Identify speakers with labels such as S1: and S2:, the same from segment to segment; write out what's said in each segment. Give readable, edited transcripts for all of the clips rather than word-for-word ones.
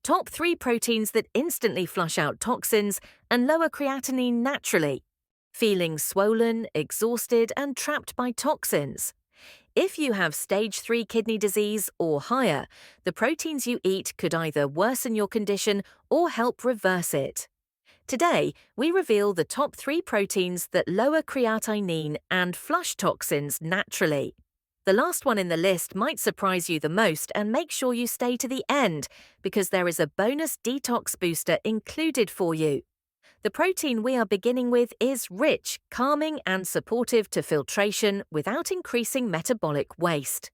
S1: Top 3 proteins that instantly flush out toxins and lower creatinine naturally. Feeling swollen, exhausted, and trapped by toxins. If you have stage 3 kidney disease or higher, the proteins you eat could either worsen your condition or help reverse it. Today, we reveal the top 3 proteins that lower creatinine and flush toxins naturally. The last one in the list might surprise you the most, and make sure you stay to the end because there is a bonus detox booster included for you. The protein we are beginning with is rich, calming, and supportive to filtration without increasing metabolic waste.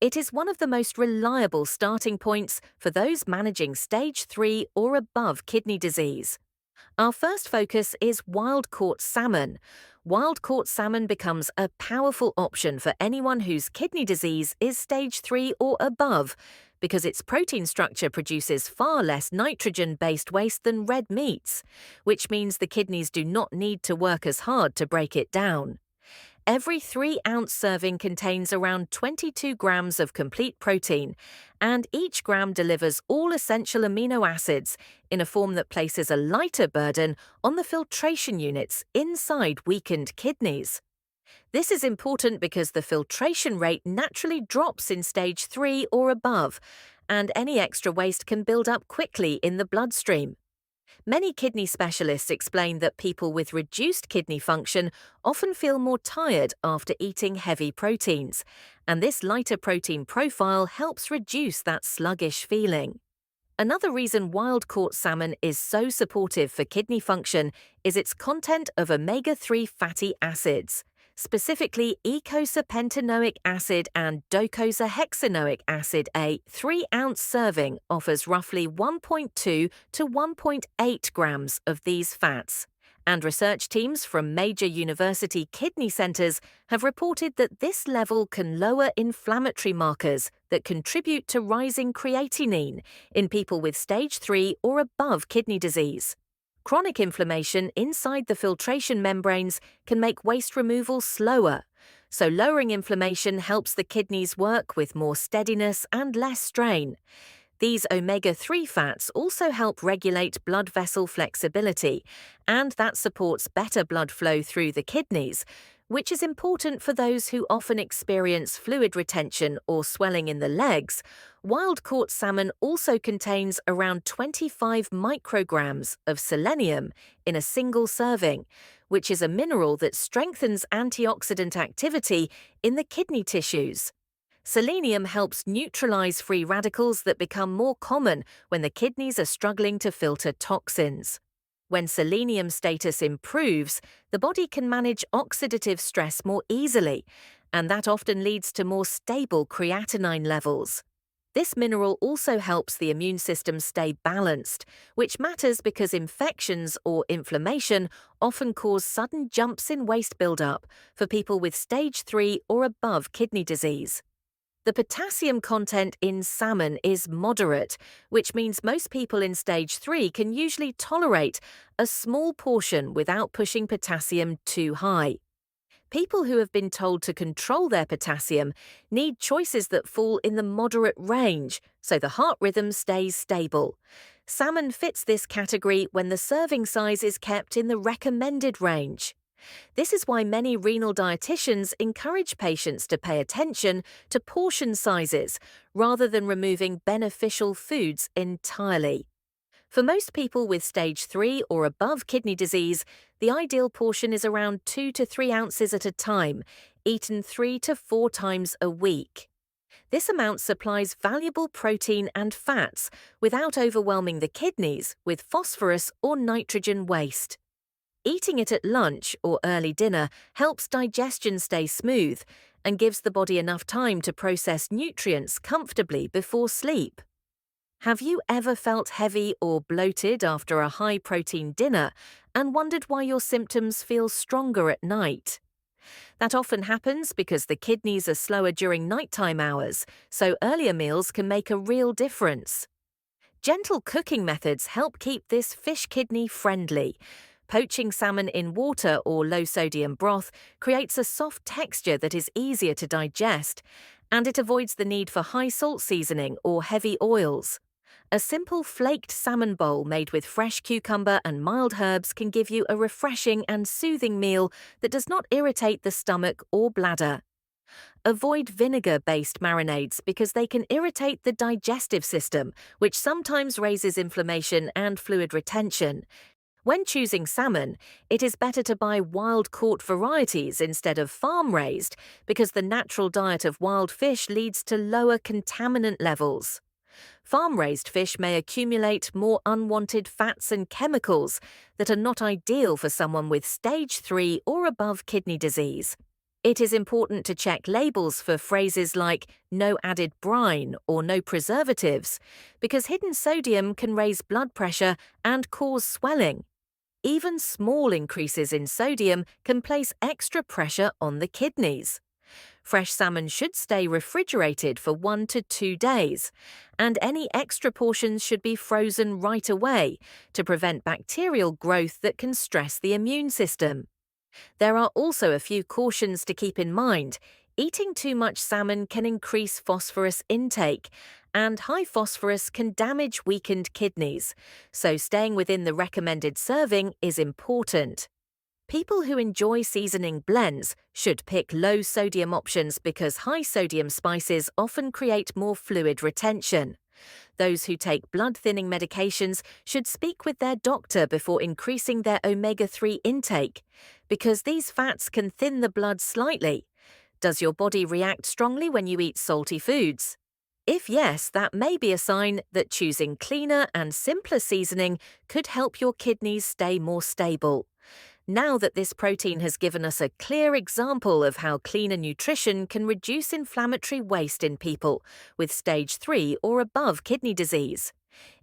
S1: It is one of the most reliable starting points for those managing stage 3 or above kidney disease. Our first focus is wild-caught salmon. Wild-caught salmon becomes a powerful option for anyone whose kidney disease is stage 3 or above because its protein structure produces far less nitrogen-based waste than red meats, which means the kidneys do not need to work as hard to break it down. Every 3-ounce serving contains around 22 grams of complete protein, and each gram delivers all essential amino acids in a form that places a lighter burden on the filtration units inside weakened kidneys. This is important because the filtration rate naturally drops in stage 3 or above, and any extra waste can build up quickly in the bloodstream. Many kidney specialists explain that people with reduced kidney function often feel more tired after eating heavy proteins, and this lighter protein profile helps reduce that sluggish feeling. Another reason wild-caught salmon is so supportive for kidney function is its content of omega-3 fatty acids. Specifically, eicosapentaenoic acid and docosahexaenoic acid. A 3-ounce serving offers roughly 1.2 to 1.8 grams of these fats. And research teams from major university kidney centers have reported that this level can lower inflammatory markers that contribute to rising creatinine in people with stage 3 or above kidney disease. Chronic inflammation inside the filtration membranes can make waste removal slower, so lowering inflammation helps the kidneys work with more steadiness and less strain. These omega-3 fats also help regulate blood vessel flexibility, and that supports better blood flow through the kidneys, which is important for those who often experience fluid retention or swelling in the legs. Wild-caught salmon also contains around 25 micrograms of selenium in a single serving, which is a mineral that strengthens antioxidant activity in the kidney tissues. Selenium helps neutralize free radicals that become more common when the kidneys are struggling to filter toxins. When selenium status improves, the body can manage oxidative stress more easily, and that often leads to more stable creatinine levels. This mineral also helps the immune system stay balanced, which matters because infections or inflammation often cause sudden jumps in waste buildup for people with stage 3 or above kidney disease. The potassium content in salmon is moderate, which means most people in stage 3 can usually tolerate a small portion without pushing potassium too high. People who have been told to control their potassium need choices that fall in the moderate range, so the heart rhythm stays stable. Salmon fits this category when the serving size is kept in the recommended range. This is why many renal dietitians encourage patients to pay attention to portion sizes rather than removing beneficial foods entirely. For most people with stage 3 or above kidney disease, the ideal portion is around 2 to 3 ounces at a time, eaten 3 to 4 times a week. This amount supplies valuable protein and fats without overwhelming the kidneys with phosphorus or nitrogen waste. Eating it at lunch or early dinner helps digestion stay smooth and gives the body enough time to process nutrients comfortably before sleep. Have you ever felt heavy or bloated after a high-protein dinner and wondered why your symptoms feel stronger at night? That often happens because the kidneys are slower during nighttime hours, so earlier meals can make a real difference. Gentle cooking methods help keep this fish kidney friendly. Poaching salmon in water or low-sodium broth creates a soft texture that is easier to digest, and it avoids the need for high salt seasoning or heavy oils. A simple flaked salmon bowl made with fresh cucumber and mild herbs can give you a refreshing and soothing meal that does not irritate the stomach or bladder. Avoid vinegar-based marinades because they can irritate the digestive system, which sometimes raises inflammation and fluid retention. When choosing salmon, it is better to buy wild-caught varieties instead of farm-raised because the natural diet of wild fish leads to lower contaminant levels. Farm-raised fish may accumulate more unwanted fats and chemicals that are not ideal for someone with stage 3 or above kidney disease. It is important to check labels for phrases like no added brine or no preservatives because hidden sodium can raise blood pressure and cause swelling. Even small increases in sodium can place extra pressure on the kidneys. Fresh salmon should stay refrigerated for 1 to 2 days, and any extra portions should be frozen right away to prevent bacterial growth that can stress the immune system. There are also a few cautions to keep in mind. Eating too much salmon can increase phosphorus intake, and high phosphorus can damage weakened kidneys, so staying within the recommended serving is important. People who enjoy seasoning blends should pick low-sodium options because high-sodium spices often create more fluid retention. Those who take blood-thinning medications should speak with their doctor before increasing their omega-3 intake, because these fats can thin the blood slightly. Does your body react strongly when you eat salty foods? If yes, that may be a sign that choosing cleaner and simpler seasoning could help your kidneys stay more stable. Now that this protein has given us a clear example of how cleaner nutrition can reduce inflammatory waste in people with stage 3 or above kidney disease,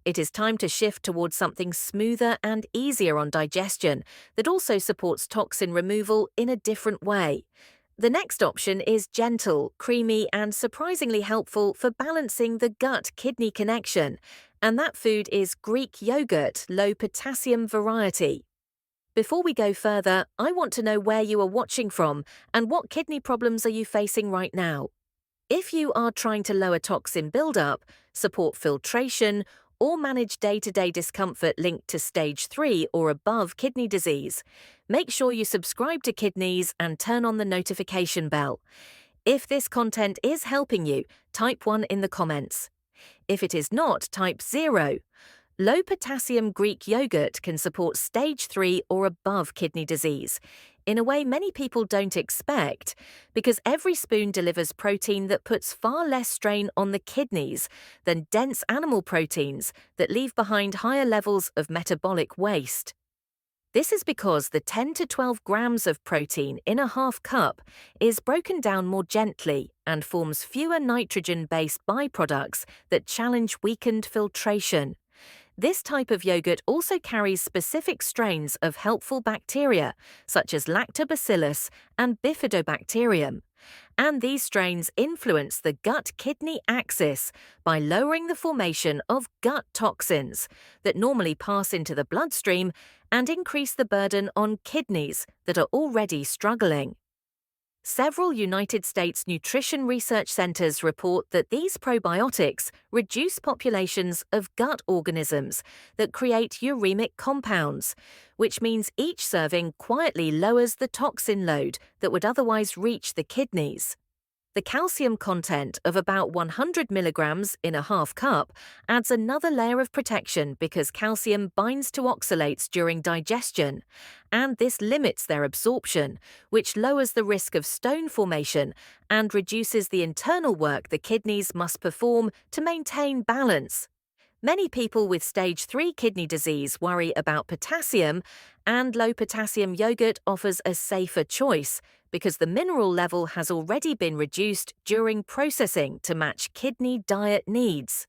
S1: it is time to shift towards something smoother and easier on digestion that also supports toxin removal in a different way. The next option is gentle, creamy, and surprisingly helpful for balancing the gut-kidney connection, and that food is Greek yogurt, low-potassium variety. Before we go further, I want to know where you are watching from and what kidney problems are you facing right now. If you are trying to lower toxin buildup, support filtration, or manage day-to-day discomfort linked to stage 3 or above kidney disease, make sure you subscribe to Kidnease and turn on the notification bell. If this content is helping you, type 1 in the comments. If it is not, type 0. Low-potassium Greek yogurt can support stage 3 or above kidney disease in a way many people don't expect, because every spoon delivers protein that puts far less strain on the kidneys than dense animal proteins that leave behind higher levels of metabolic waste. This is because the 10 to 12 grams of protein in a half cup is broken down more gently and forms fewer nitrogen-based byproducts that challenge weakened filtration. This type of yogurt also carries specific strains of helpful bacteria, such as lactobacillus and bifidobacterium, and these strains influence the gut-kidney axis by lowering the formation of gut toxins that normally pass into the bloodstream and increase the burden on kidneys that are already struggling. Several United States nutrition research centers report that these probiotics reduce populations of gut organisms that create uremic compounds, which means each serving quietly lowers the toxin load that would otherwise reach the kidneys. The calcium content of about 100 milligrams in a half cup adds another layer of protection because calcium binds to oxalates during digestion, and this limits their absorption, which lowers the risk of stone formation and reduces the internal work the kidneys must perform to maintain balance. Many people with stage 3 kidney disease worry about potassium, and low-potassium yogurt offers a safer choice because the mineral level has already been reduced during processing to match kidney diet needs.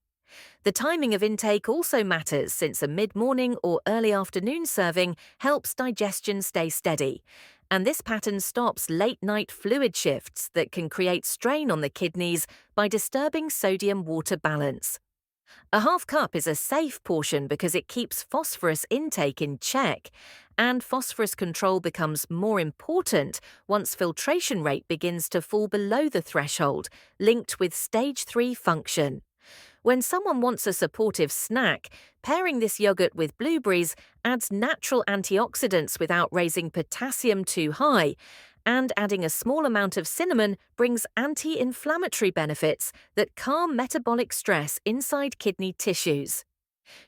S1: The timing of intake also matters since a mid-morning or early afternoon serving helps digestion stay steady, and this pattern stops late-night fluid shifts that can create strain on the kidneys by disturbing sodium-water balance. A half cup is a safe portion because it keeps phosphorus intake in check, and phosphorus control becomes more important once filtration rate begins to fall below the threshold, linked with stage 3 function. When someone wants a supportive snack, pairing this yogurt with blueberries adds natural antioxidants without raising potassium too high, and adding a small amount of cinnamon brings anti-inflammatory benefits that calm metabolic stress inside kidney tissues.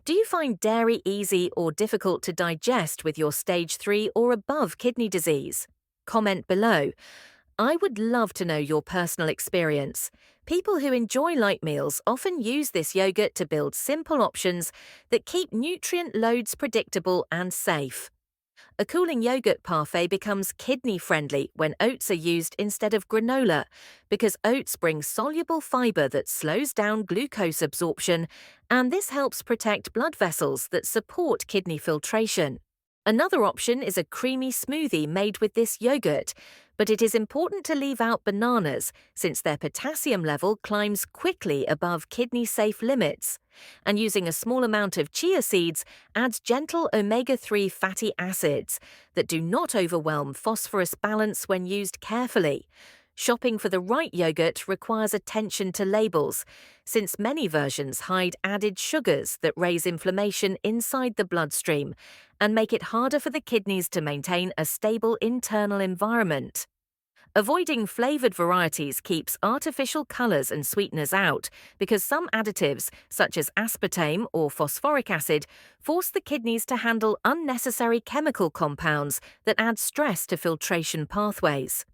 S1: Do you find dairy easy or difficult to digest with your stage 3 or above kidney disease? Comment below. I would love to know your personal experience. People who enjoy light meals often use this yogurt to build simple options that keep nutrient loads predictable and safe. A cooling yogurt parfait becomes kidney-friendly when oats are used instead of granola, because oats bring soluble fiber that slows down glucose absorption, and this helps protect blood vessels that support kidney filtration. Another option is a creamy smoothie made with this yogurt, but it is important to leave out bananas since their potassium level climbs quickly above kidney-safe limits. And using a small amount of chia seeds adds gentle omega-3 fatty acids that do not overwhelm phosphorus balance when used carefully. Shopping for the right yogurt requires attention to labels, since many versions hide added sugars that raise inflammation inside the bloodstream and make it harder for the kidneys to maintain a stable internal environment. Avoiding flavored varieties keeps artificial colors and sweeteners out because some additives, such as aspartame or phosphoric acid, force the kidneys to handle unnecessary chemical compounds that add stress to filtration pathways.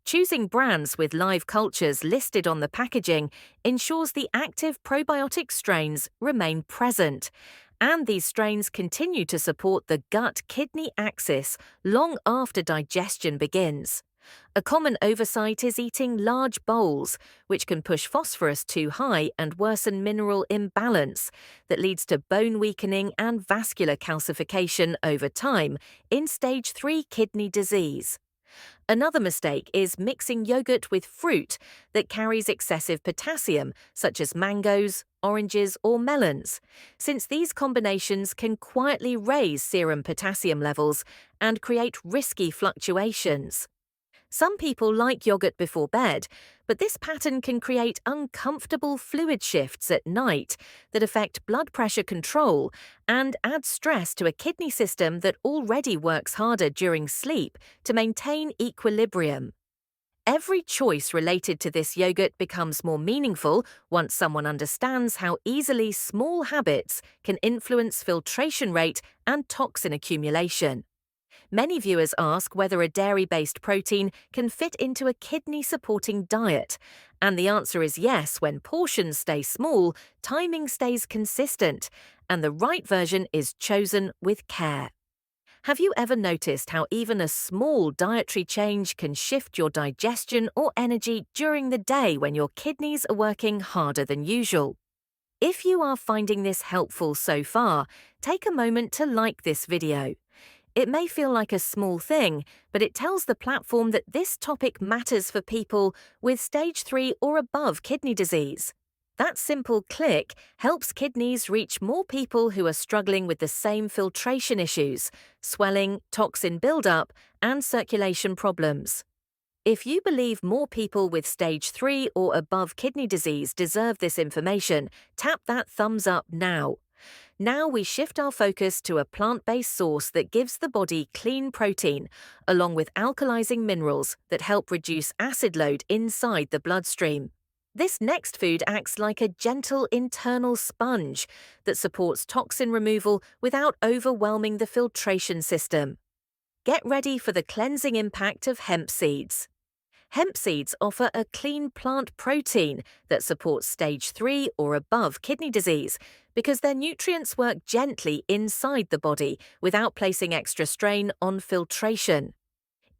S1: Choosing brands with live cultures listed on the packaging ensures the active probiotic strains remain present, and these strains continue to support the gut-kidney axis long after digestion begins. A common oversight is eating large bowls, which can push phosphorus too high and worsen mineral imbalance that leads to bone weakening and vascular calcification over time in stage 3 kidney disease. Another mistake is mixing yogurt with fruit that carries excessive potassium, such as mangoes, oranges, or melons, since these combinations can quietly raise serum potassium levels and create risky fluctuations. Some people like yogurt before bed, but this pattern can create uncomfortable fluid shifts at night that affect blood pressure control and add stress to a kidney system that already works harder during sleep to maintain equilibrium. Every choice related to this yogurt becomes more meaningful once someone understands how easily small habits can influence filtration rate and toxin accumulation. Many viewers ask whether a dairy-based protein can fit into a kidney-supporting diet, and the answer is yes when portions stay small, timing stays consistent, and the right version is chosen with care. Have you ever noticed how even a small dietary change can shift your digestion or energy during the day when your kidneys are working harder than usual? If you are finding this helpful so far, take a moment to like this video. It may feel like a small thing, but it tells the platform that this topic matters for people with stage 3 or above kidney disease. That simple click helps Kidnease reach more people who are struggling with the same filtration issues, swelling, toxin buildup, and circulation problems. If you believe more people with stage 3 or above kidney disease deserve this information, tap that thumbs up now. Now we shift our focus to a plant-based source that gives the body clean protein, along with alkalizing minerals that help reduce acid load inside the bloodstream. This next food acts like a gentle internal sponge that supports toxin removal without overwhelming the filtration system. Get ready for the cleansing impact of hemp seeds. Hemp seeds offer a clean plant protein that supports stage 3 or above kidney disease because their nutrients work gently inside the body without placing extra strain on filtration.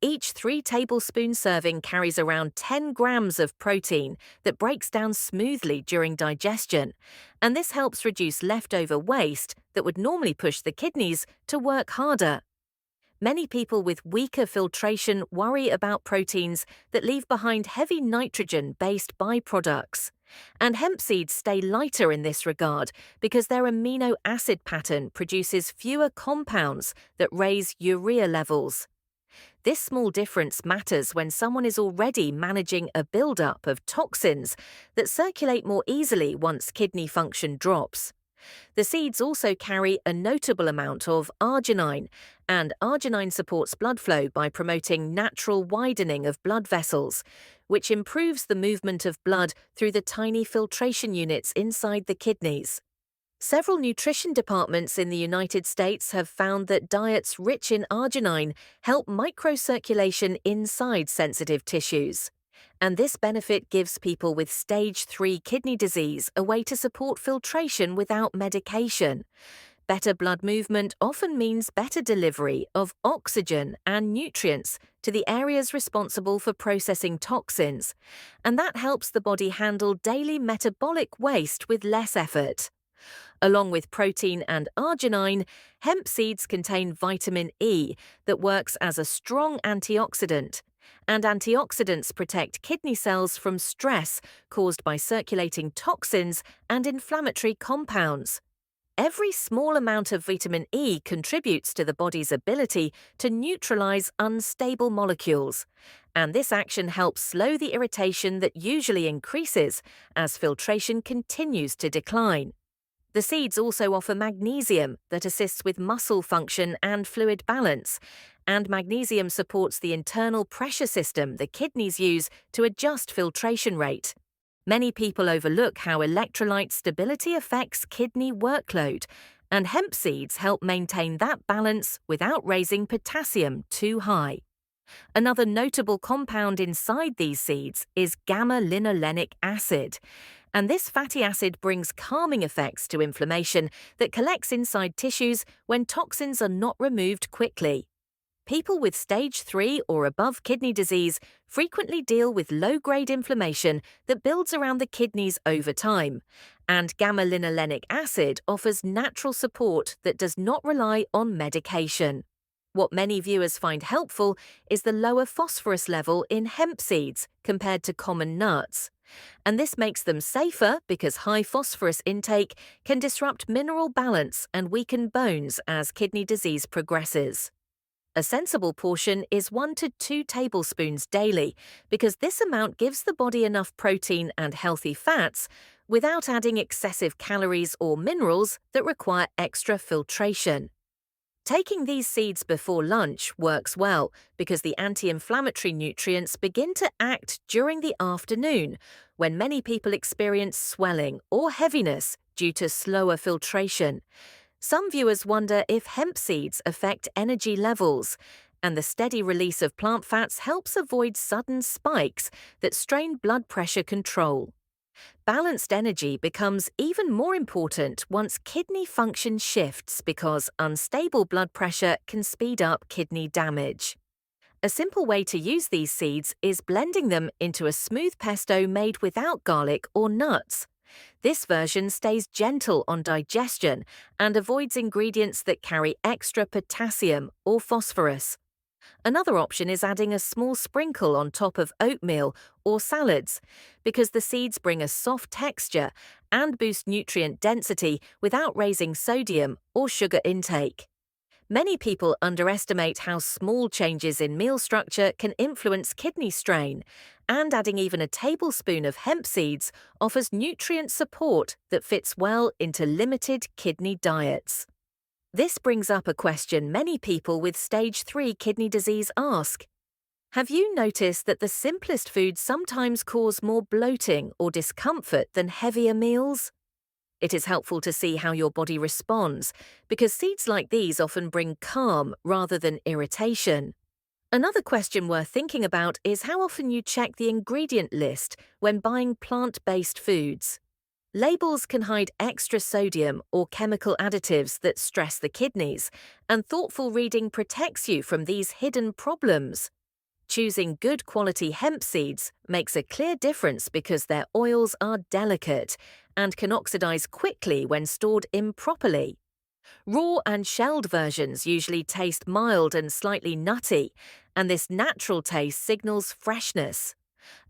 S1: Each 3 tablespoon serving carries around 10 grams of protein that breaks down smoothly during digestion, and this helps reduce leftover waste that would normally push the kidneys to work harder. Many people with weaker filtration worry about proteins that leave behind heavy nitrogen-based byproducts. And hemp seeds stay lighter in this regard because their amino acid pattern produces fewer compounds that raise urea levels. This small difference matters when someone is already managing a buildup of toxins that circulate more easily once kidney function drops. The seeds also carry a notable amount of arginine, and arginine supports blood flow by promoting natural widening of blood vessels, which improves the movement of blood through the tiny filtration units inside the kidneys. Several nutrition departments in the United States have found that diets rich in arginine help microcirculation inside sensitive tissues. And this benefit gives people with stage 3 kidney disease a way to support filtration without medication. Better blood movement often means better delivery of oxygen and nutrients to the areas responsible for processing toxins, and that helps the body handle daily metabolic waste with less effort. Along with protein and arginine, hemp seeds contain vitamin E that works as a strong antioxidant, and antioxidants protect kidney cells from stress caused by circulating toxins and inflammatory compounds. Every small amount of vitamin E contributes to the body's ability to neutralize unstable molecules, and this action helps slow the irritation that usually increases as filtration continues to decline. The seeds also offer magnesium that assists with muscle function and fluid balance, and magnesium supports the internal pressure system the kidneys use to adjust filtration rate. Many people overlook how electrolyte stability affects kidney workload, and hemp seeds help maintain that balance without raising potassium too high. Another notable compound inside these seeds is gamma-linolenic acid, and this fatty acid brings calming effects to inflammation that collects inside tissues when toxins are not removed quickly. People with stage 3 or above kidney disease frequently deal with low-grade inflammation that builds around the kidneys over time, and gamma-linolenic acid offers natural support that does not rely on medication. What many viewers find helpful is the lower phosphorus level in hemp seeds compared to common nuts. And this makes them safer because high phosphorus intake can disrupt mineral balance and weaken bones as kidney disease progresses. A sensible portion is 1 to 2 tablespoons daily because this amount gives the body enough protein and healthy fats without adding excessive calories or minerals that require extra filtration. Taking these seeds before lunch works well because the anti-inflammatory nutrients begin to act during the afternoon, when many people experience swelling or heaviness due to slower filtration. Some viewers wonder if hemp seeds affect energy levels, and the steady release of plant fats helps avoid sudden spikes that strain blood pressure control. Balanced energy becomes even more important once kidney function shifts because unstable blood pressure can speed up kidney damage. A simple way to use these seeds is blending them into a smooth pesto made without garlic or nuts. This version stays gentle on digestion and avoids ingredients that carry extra potassium or phosphorus. Another option is adding a small sprinkle on top of oatmeal or salads, because the seeds bring a soft texture and boost nutrient density without raising sodium or sugar intake. Many people underestimate how small changes in meal structure can influence kidney strain, and adding even a tablespoon of hemp seeds offers nutrient support that fits well into limited kidney diets. This brings up a question many people with stage 3 kidney disease ask. Have you noticed that the simplest foods sometimes cause more bloating or discomfort than heavier meals? It is helpful to see how your body responds, because seeds like these often bring calm rather than irritation. Another question worth thinking about is how often you check the ingredient list when buying plant-based foods. Labels can hide extra sodium or chemical additives that stress the kidneys, and thoughtful reading protects you from these hidden problems. Choosing good quality hemp seeds makes a clear difference because their oils are delicate and can oxidize quickly when stored improperly. Raw and shelled versions usually taste mild and slightly nutty, and this natural taste signals freshness.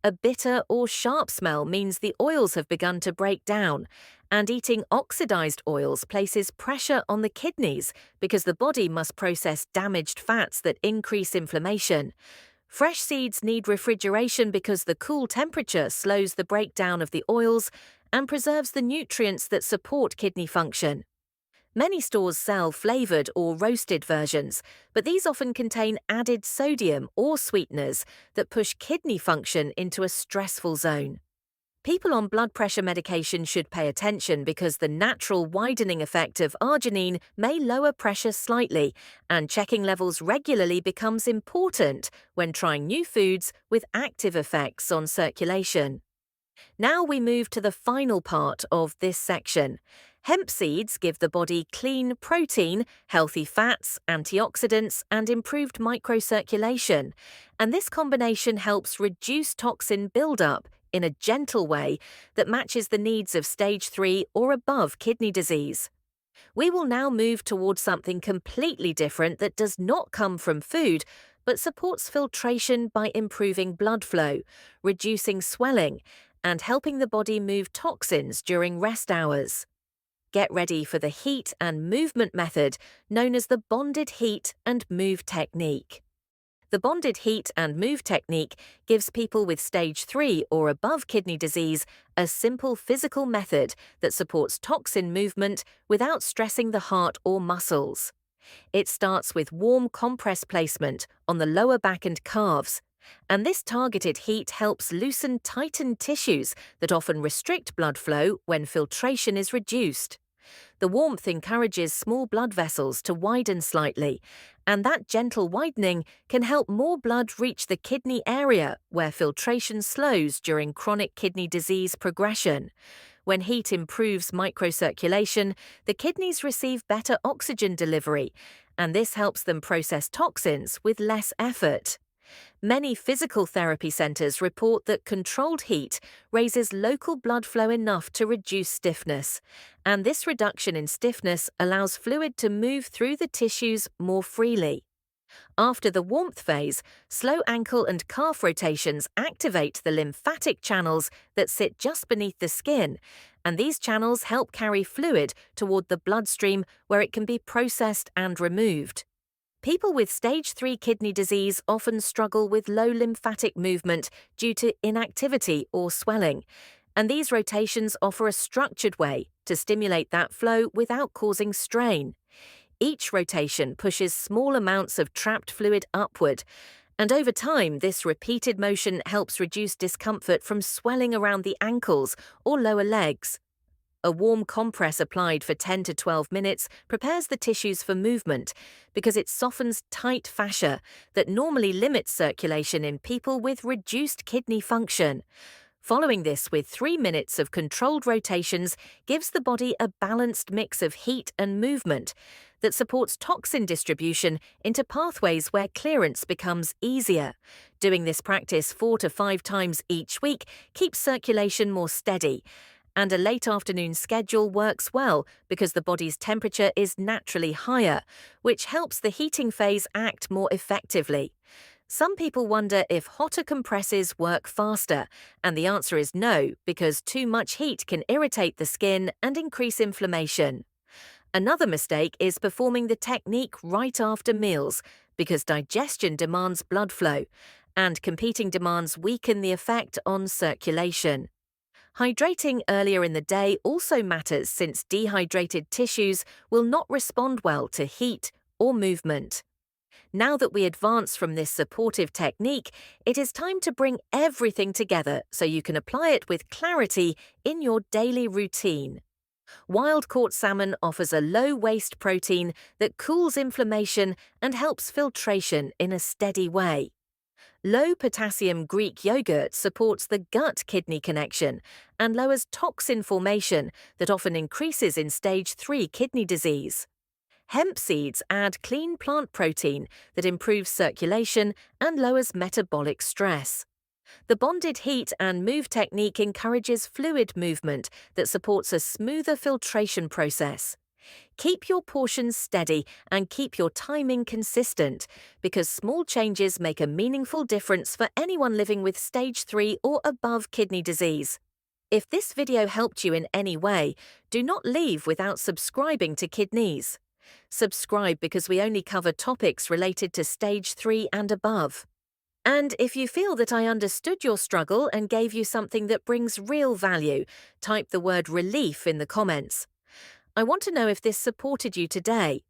S1: A bitter or sharp smell means the oils have begun to break down, and eating oxidized oils places pressure on the kidneys because the body must process damaged fats that increase inflammation. Fresh seeds need refrigeration because the cool temperature slows the breakdown of the oils and preserves the nutrients that support kidney function. Many stores sell flavored or roasted versions, but these often contain added sodium or sweeteners that push kidney function into a stressful zone. People on blood pressure medication should pay attention because the natural widening effect of arginine may lower pressure slightly, and checking levels regularly becomes important when trying new foods with active effects on circulation. Now we move to the final part of this section. Hemp seeds give the body clean protein, healthy fats, antioxidants, and improved microcirculation, and this combination helps reduce toxin buildup in a gentle way that matches the needs of stage 3 or above kidney disease. We will now move towards something completely different that does not come from food, but supports filtration by improving blood flow, reducing swelling, and helping the body move toxins during rest hours. Get ready for the heat and movement method known as the bonded heat and move technique. The bonded heat and move technique gives people with stage 3 or above kidney disease a simple physical method that supports toxin movement without stressing the heart or muscles. It starts with warm compress placement on the lower back and calves, and this targeted heat helps loosen tightened tissues that often restrict blood flow when filtration is reduced. The warmth encourages small blood vessels to widen slightly, and that gentle widening can help more blood reach the kidney area where filtration slows during chronic kidney disease progression. When heat improves microcirculation, the kidneys receive better oxygen delivery, and this helps them process toxins with less effort. Many physical therapy centers report that controlled heat raises local blood flow enough to reduce stiffness, and this reduction in stiffness allows fluid to move through the tissues more freely. After the warmth phase, slow ankle and calf rotations activate the lymphatic channels that sit just beneath the skin, and these channels help carry fluid toward the bloodstream where it can be processed and removed. People with stage 3 kidney disease often struggle with low lymphatic movement due to inactivity or swelling, and these rotations offer a structured way to stimulate that flow without causing strain. Each rotation pushes small amounts of trapped fluid upward, and over time this repeated motion helps reduce discomfort from swelling around the ankles or lower legs. A warm compress applied for 10 to 12 minutes prepares the tissues for movement because it softens tight fascia that normally limits circulation in people with reduced kidney function. Following this with 3 minutes of controlled rotations gives the body a balanced mix of heat and movement that supports toxin distribution into pathways where clearance becomes easier. Doing this practice 4 to 5 times each week keeps circulation more steady, and a late afternoon schedule works well because the body's temperature is naturally higher, which helps the heating phase act more effectively. Some people wonder if hotter compresses work faster, and the answer is no, because too much heat can irritate the skin and increase inflammation. Another mistake is performing the technique right after meals, because digestion demands blood flow, and competing demands weaken the effect on circulation. Hydrating earlier in the day also matters since dehydrated tissues will not respond well to heat or movement. Now that we advance from this supportive technique, it is time to bring everything together so you can apply it with clarity in your daily routine. Wild-caught salmon offers a low-waste protein that cools inflammation and helps filtration in a steady way. Low-potassium Greek yogurt supports the gut-kidney connection and lowers toxin formation that often increases in stage 3 kidney disease. Hemp seeds add clean plant protein that improves circulation and lowers metabolic stress. The bonded heat and move technique encourages fluid movement that supports a smoother filtration process. Keep your portions steady and keep your timing consistent, because small changes make a meaningful difference for anyone living with stage 3 or above kidney disease. If this video helped you in any way, do not leave without subscribing to Kidnease. Subscribe because we only cover topics related to stage 3 and above. And if you feel that I understood your struggle and gave you something that brings real value, type the word relief in the comments. I want to know if this supported you today.